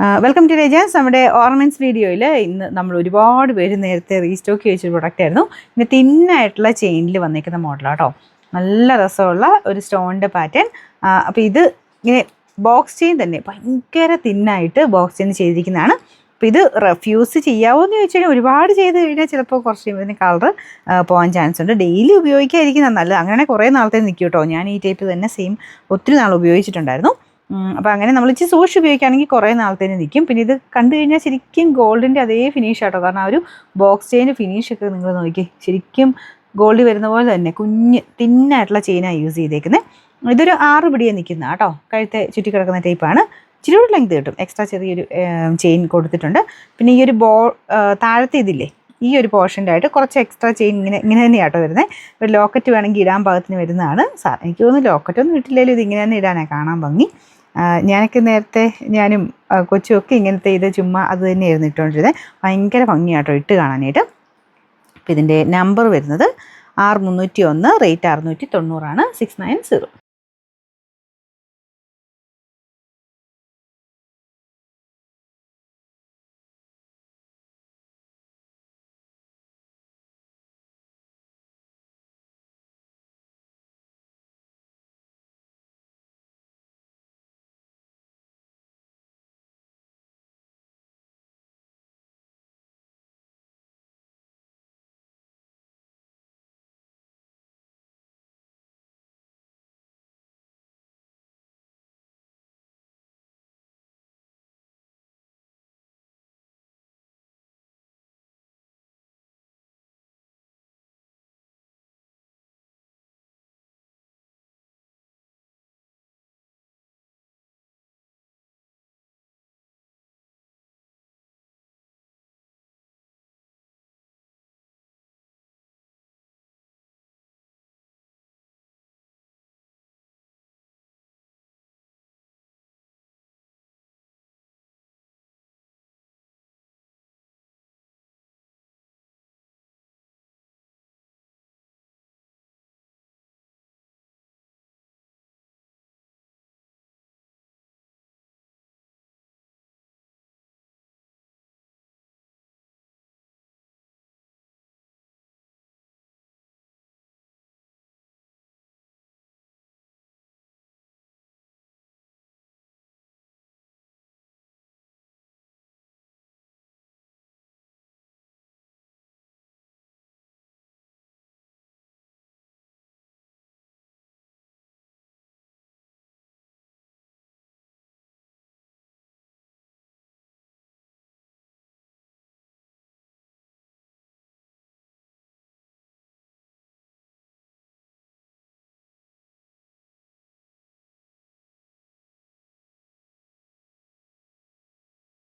Welcome to രജാസ്. നമ്മുടെ ornaments വീഡിയോയിൽ ഇന്ന് നമ്മൾ ഒരുപാട് പേര് നേരത്തെ റീസ്റ്റോക്ക് ചോദിച്ചൊരു പ്രൊഡക്റ്റ് ആയിരുന്നു. പിന്നെ തിന്നായിട്ടുള്ള ചെയിനിൽ വന്നേക്കുന്ന മോഡലാട്ടോ. നല്ല രസമുള്ള ഒരു സ്റ്റോണിൻ്റെ പാറ്റേൺ. അപ്പോൾ ഇത് ഇങ്ങനെ ബോക്സ് ചെയിൻ തന്നെ ഭയങ്കര തിന്നായിട്ട് ബോക്സ് ചെയിൻ ചെയ്തിരിക്കുന്നതാണ്. അപ്പോൾ ഇത് റെഫ്യൂസ് ചെയ്യാവോ എന്ന് ചോദിച്ചു കഴിഞ്ഞാൽ ഒരുപാട് ചെയ്ത് കഴിഞ്ഞാൽ ചിലപ്പോൾ കുറച്ച് ഇതിന് കളർ പോകാൻ ചാൻസ് ഉണ്ട്. ഡെയിലി ഉപയോഗിക്കാതിരിക്കുന്നത് നല്ലത്. അങ്ങനെ കുറേ നാളത്തെ നിൽക്കും കേട്ടോ. ഞാൻ ഈ ടൈപ്പ് തന്നെ സെയിം ഒത്തിരി നാൾ ഉപയോഗിച്ചിട്ടുണ്ടായിരുന്നു. അപ്പോൾ അങ്ങനെ നമ്മൾ ഇച്ചിരി സൂക്ഷിച്ച് ഉപയോഗിക്കുകയാണെങ്കിൽ കുറേ നാളത്തേന് നിൽക്കും. പിന്നെ ഇത് കണ്ടു കഴിഞ്ഞാൽ ശരിക്കും ഗോൾഡിൻ്റെ അതേ ഫിനിഷ് ആട്ടോ. കാരണം ആ ഒരു ബോക്സ് ചെയിൻ്റെ ഫിനിഷൊക്കെ നിങ്ങൾ നോക്കി, ശരിക്കും ഗോൾഡ് വരുന്ന പോലെ തന്നെ കുഞ്ഞ് തിന്നായിട്ടുള്ള ചെയിനാണ് യൂസ് ചെയ്തേക്കുന്നത്. ഇതൊരു 6 പിടിയെ നിൽക്കുന്ന കേട്ടോ. കഴുത്തെ ചുറ്റിക്കിടക്കുന്ന ടൈപ്പാണ്. ഇച്ചിരി കൂടി ലെങ്ത് കിട്ടും. എക്സ്ട്രാ ചെറിയൊരു ചെയിൻ കൊടുത്തിട്ടുണ്ട്. പിന്നെ ഈ ഒരു താഴത്തെ ഇതില്ലേ, ഈ ഒരു പോർഷൻ്റെ ആയിട്ട് കുറച്ച് എക്സ്ട്രാ ചെയിൻ ഇങ്ങനെ തന്നെയാട്ടോ വരുന്നത്. ഒരു ലോക്കറ്റ് വേണമെങ്കിൽ ഇടാൻ പാകത്തിന് വരുന്നതാണ്. എനിക്ക് തോന്നുന്നു ലോക്കറ്റൊന്നും ഇട്ടില്ലെങ്കിലും ഇത് ഇങ്ങനെ തന്നെ ഇടാനാണ് കാണാൻ ഭംഗി. ഞാനൊക്കെ നേരത്തെ ഞാനും കൊച്ചുമൊക്കെ ഇങ്ങനത്തെ ഇത് ചുമ്മാ അത് തന്നെയായിരുന്നു ഇട്ടുകൊണ്ടിരുന്നത്. ഭയങ്കര ഭംഗിയാട്ടോ ഇട്ട് കാണാനായിട്ട്. അപ്പോൾ ഇതിൻ്റെ നമ്പർ വരുന്നത് 6301, റേറ്റ് 690 ആണ്, 690.